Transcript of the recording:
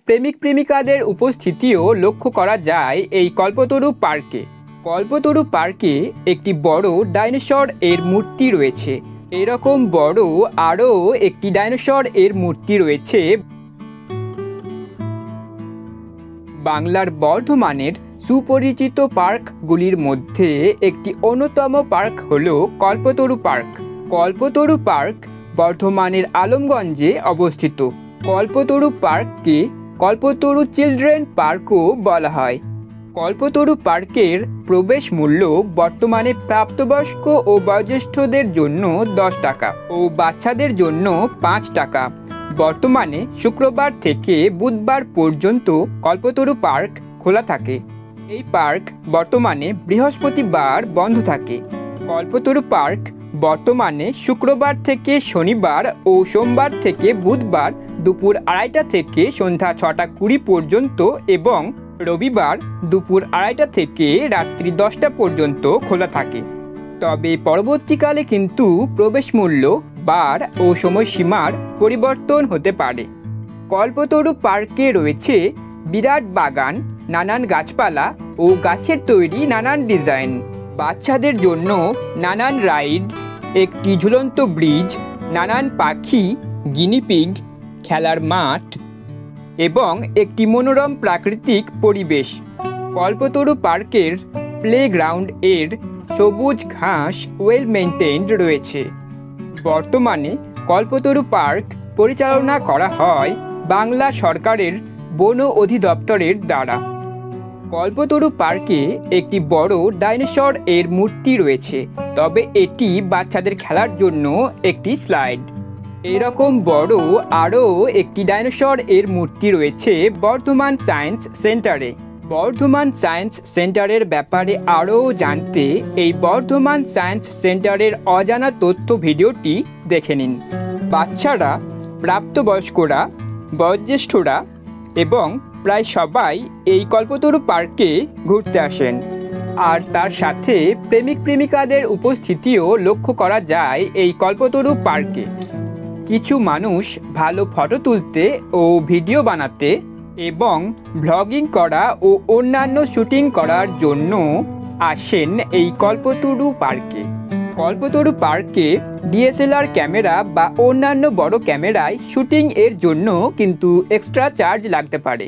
প্রেমিক প্রেমিকাদের উপস্থিতিও লক্ষ্য করা যায় এই কল্পতরু পার্কে। কল্পতরু পার্কে একটি বড় ডাইনোসর এর মূর্তি রয়েছে। এরকম বড় আরও একটি ডাইনোসর এর মূর্তি রয়েছে বাংলার বর্ধমানের সুপরিচিত পার্কগুলির মধ্যে একটি অন্যতম পার্ক হল কল্পতরু পার্ক। কল্পতরু পার্ক বর্ধমানের আলমগঞ্জে অবস্থিত। কল্পতরু পার্ককে কল্পতরু চিলড্রেন পার্কও বলা হয়। কল্পতরু পার্কের প্রবেশ মূল্য বর্তমানে প্রাপ্তবয়স্ক ও বয়োজ্যেষ্ঠদের জন্য 10 টাকা ও বাচ্চাদের জন্য 5 টাকা। বর্তমানে শুক্রবার থেকে বুধবার পর্যন্ত কল্পতরু পার্ক খোলা থাকে। এই পার্ক বর্তমানে বৃহস্পতিবার বন্ধ থাকে। কল্পতরু পার্ক বর্তমানে শুক্রবার থেকে শনিবার ও সোমবার থেকে বুধবার দুপুর 2:30টা থেকে সন্ধ্যা 6:20 পর্যন্ত এবং রবিবার দুপুর 2:30টা থেকে রাত্রি 10টা পর্যন্ত খোলা থাকে। তবে পরবর্তীকালে কিন্তু প্রবেশ মূল্য, বার ও সময়সীমার পরিবর্তন হতে পারে। কল্পতরু পার্কে রয়েছে বিরাট বাগান, নানান গাছপালা ও গাছের তৈরি নানান ডিজাইন। বাচ্চাদের জন্য নানান রাইডস, একটি ঝুলন্ত ব্রিজ, নানান পাখি, গিনিপিগ, খেলার মাঠ এবং একটি মনোরম প্রাকৃতিক পরিবেশ। কল্পতরু পার্কের প্লেগ্রাউন্ড এর সবুজ ঘাস ওয়েল মেইনটেইনড রয়েছে। বর্তমানে কল্পতরু পার্ক পরিচালনা করা হয় বাংলা সরকারের বন অধিদপ্তরের দ্বারা। কল্পতরু পার্কে একটি বড় ডাইনোসর এর মূর্তি রয়েছে, তবে এটি বাচ্চাদের খেলার জন্য একটি স্লাইড। এরকম বড় আরও একটি ডাইনোসর এর মূর্তি রয়েছে বর্ধমান সায়েন্স সেন্টারে। বর্ধমান সায়েন্স সেন্টারের ব্যাপারে আরও জানতে এই বর্ধমান সায়েন্স সেন্টারের অজানা তথ্য ভিডিওটি দেখে নিন। বাচ্চারা, প্রাপ্তবয়স্করা, বয়োজ্যেষ্ঠরা এবং প্রায় সবাই এই কল্পতরু পার্কে ঘুরতে আসেন। আর তার সাথে প্রেমিক প্রেমিকাদের উপস্থিতিও লক্ষ্য করা যায় এই কল্পতরু পার্কে। কিছু মানুষ ভালো ফটো তুলতে ও ভিডিও বানাতে এবং ব্লগিং করা ও অন্যান্য শুটিং করার জন্য আসেন এই কল্পতরু পার্কে। কল্পতরু পার্কে ডিএসএলআর ক্যামেরা বা অন্যান্য বড় ক্যামেরায় শুটিং এর জন্য কিন্তু এক্সট্রা চার্জ লাগতে পারে।